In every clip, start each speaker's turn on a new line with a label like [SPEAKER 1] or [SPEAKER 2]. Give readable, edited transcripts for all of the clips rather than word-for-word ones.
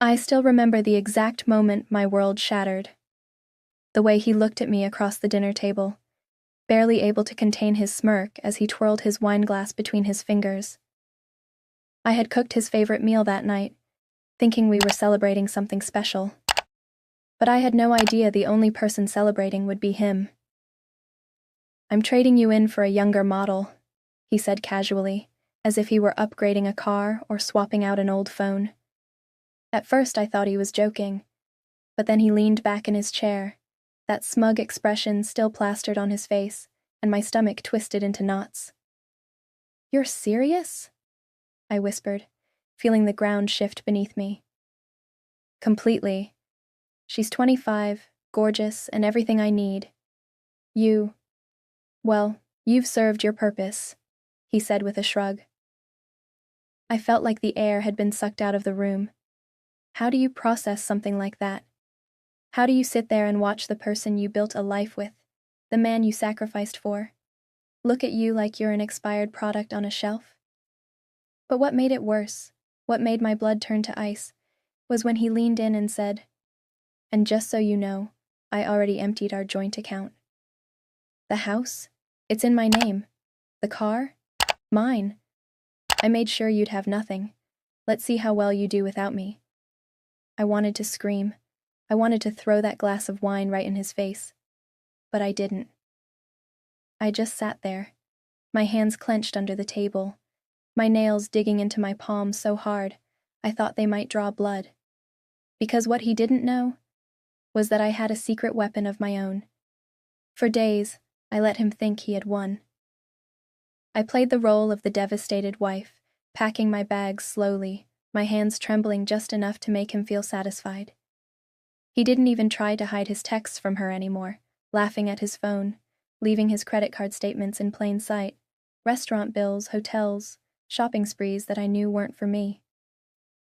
[SPEAKER 1] I still remember the exact moment my world shattered. The way he looked at me across the dinner table, barely able to contain his smirk as he twirled his wine glass between his fingers. I had cooked his favorite meal that night, thinking we were celebrating something special. But I had no idea the only person celebrating would be him. "I'm trading you in for a younger model," he said casually, as if he were upgrading a car or swapping out an old phone. At first I thought he was joking, but then he leaned back in his chair, that smug expression still plastered on his face, and my stomach twisted into knots. "You're serious?" I whispered, feeling the ground shift beneath me. "Completely. She's 25, gorgeous, and everything I need. You've served your purpose," he said with a shrug. I felt like the air had been sucked out of the room. How do you process something like that? How do you sit there and watch the person you built a life with, the man you sacrificed for, look at you like you're an expired product on a shelf? But what made it worse, what made my blood turn to ice, was when he leaned in and said, "And just so you know, I already emptied our joint account. The house? It's in my name. The car? Mine. I made sure you'd have nothing. Let's see how well you do without me." I wanted to scream. I wanted to throw that glass of wine right in his face. But I didn't. I just sat there, my hands clenched under the table, my nails digging into my palms so hard I thought they might draw blood. Because what he didn't know was that I had a secret weapon of my own. For days, I let him think he had won. I played the role of the devastated wife, packing my bags slowly, my hands trembling just enough to make him feel satisfied. He didn't even try to hide his texts from her anymore, laughing at his phone, leaving his credit card statements in plain sight, restaurant bills, hotels, shopping sprees that I knew weren't for me.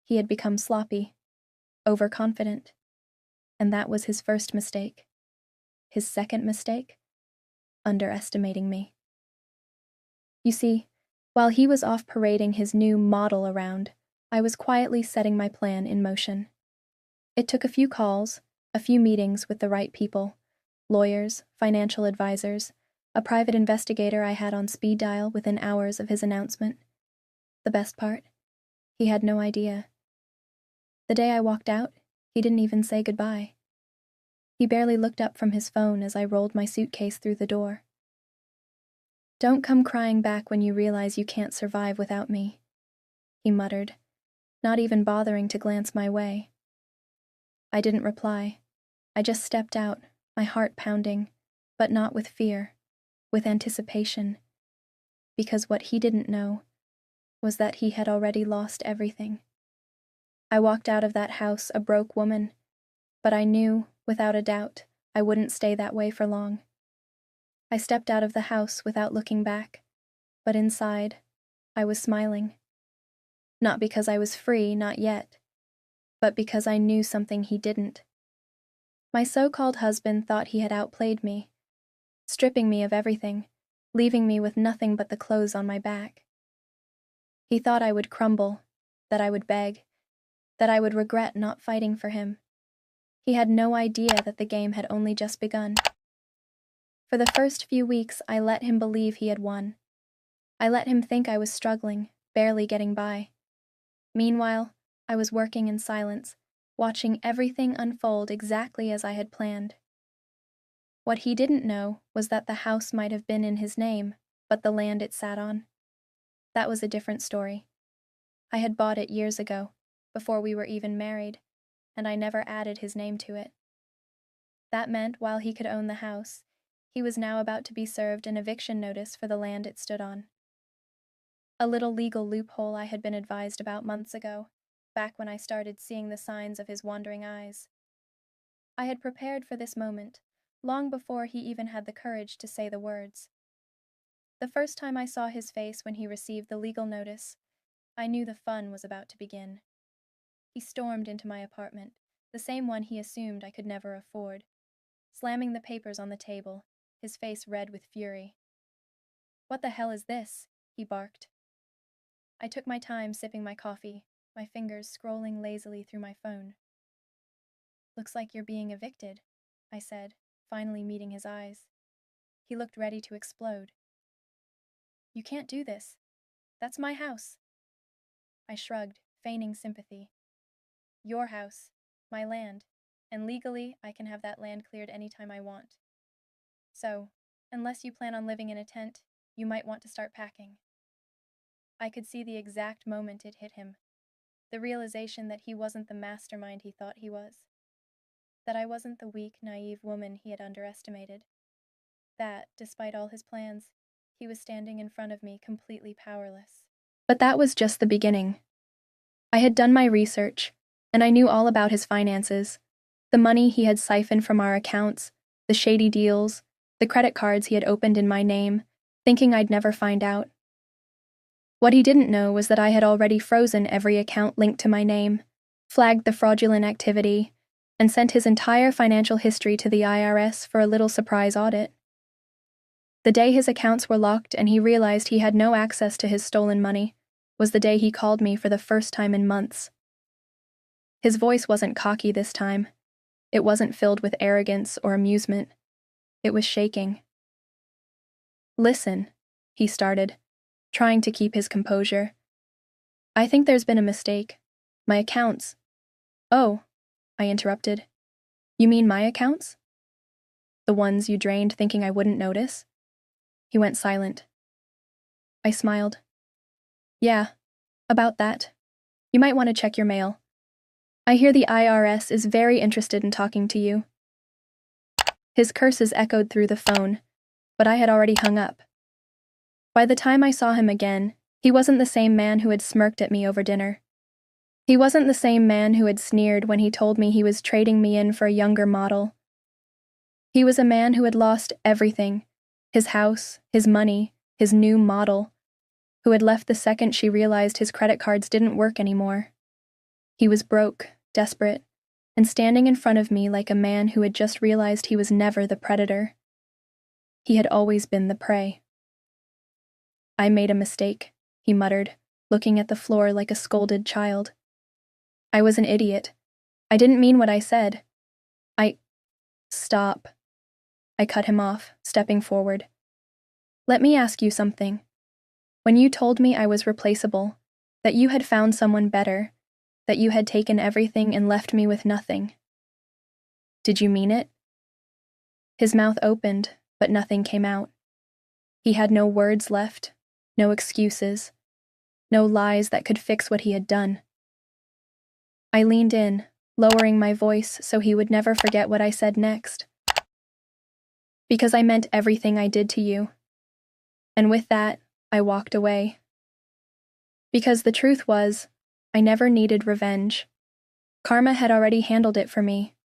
[SPEAKER 1] He had become sloppy, overconfident, and that was his first mistake. His second mistake? Underestimating me. You see, while he was off parading his new model around, I was quietly setting my plan in motion. It took a few calls, a few meetings with the right people, lawyers, financial advisors, a private investigator I had on speed dial within hours of his announcement. The best part? He had no idea. The day I walked out, he didn't even say goodbye. He barely looked up from his phone as I rolled my suitcase through the door. "Don't come crying back when you realize you can't survive without me," he muttered, not even bothering to glance my way. I didn't reply. I just stepped out, my heart pounding, but not with fear, with anticipation. Because what he didn't know was that he had already lost everything. I walked out of that house a broke woman, but I knew, without a doubt, I wouldn't stay that way for long. I stepped out of the house without looking back, but inside, I was smiling. Not because I was free, not yet, but because I knew something he didn't. My so-called husband thought he had outplayed me, stripping me of everything, leaving me with nothing but the clothes on my back. He thought I would crumble, that I would beg, that I would regret not fighting for him. He had no idea that the game had only just begun. For the first few weeks, I let him believe he had won. I let him think I was struggling, barely getting by. Meanwhile, I was working in silence, watching everything unfold exactly as I had planned. What he didn't know was that the house might have been in his name, but the land it sat on. That was a different story. I had bought it years ago, before we were even married, and I never added his name to it. That meant while he could own the house, he was now about to be served an eviction notice for the land it stood on. A little legal loophole I had been advised about months ago, back when I started seeing the signs of his wandering eyes. I had prepared for this moment, long before he even had the courage to say the words. The first time I saw his face when he received the legal notice, I knew the fun was about to begin. He stormed into my apartment, the same one he assumed I could never afford, slamming the papers on the table, his face red with fury. "What the hell is this?" he barked. I took my time sipping my coffee, my fingers scrolling lazily through my phone. "Looks like you're being evicted," I said, finally meeting his eyes. He looked ready to explode. "You can't do this. That's my house." I shrugged, feigning sympathy. "Your house, my land, and legally I can have that land cleared anytime I want. So, unless you plan on living in a tent, you might want to start packing." I could see the exact moment it hit him. The realization that he wasn't the mastermind he thought he was. That I wasn't the weak, naive woman he had underestimated. That, despite all his plans, he was standing in front of me completely powerless. But that was just the beginning. I had done my research, and I knew all about his finances, the money he had siphoned from our accounts, the shady deals, the credit cards he had opened in my name, thinking I'd never find out. What he didn't know was that I had already frozen every account linked to my name, flagged the fraudulent activity, and sent his entire financial history to the IRS for a little surprise audit. The day his accounts were locked and he realized he had no access to his stolen money was the day he called me for the first time in months. His voice wasn't cocky this time. It wasn't filled with arrogance or amusement. It was shaking. "Listen," he started, trying to keep his composure. "I think there's been a mistake. My accounts—" "Oh," I interrupted. "You mean my accounts? The ones you drained thinking I wouldn't notice?" He went silent. I smiled. "Yeah, about that. You might want to check your mail. I hear the IRS is very interested in talking to you." His curses echoed through the phone, but I had already hung up. By the time I saw him again, he wasn't the same man who had smirked at me over dinner. He wasn't the same man who had sneered when he told me he was trading me in for a younger model. He was a man who had lost everything: his house, his money, his new model, who had left the second she realized his credit cards didn't work anymore. He was broke, desperate, and standing in front of me like a man who had just realized he was never the predator. He had always been the prey. "I made a mistake," he muttered, looking at the floor like a scolded child. "I was an idiot. I didn't mean what I said. Stop." I cut him off, stepping forward. "Let me ask you something. When you told me I was replaceable, that you had found someone better, that you had taken everything and left me with nothing, did you mean it?" His mouth opened, but nothing came out. He had no words left, no excuses, no lies that could fix what he had done. I leaned in, lowering my voice so he would never forget what I said next. "Because I meant everything I did to you." And with that, I walked away. Because the truth was, I never needed revenge. Karma had already handled it for me.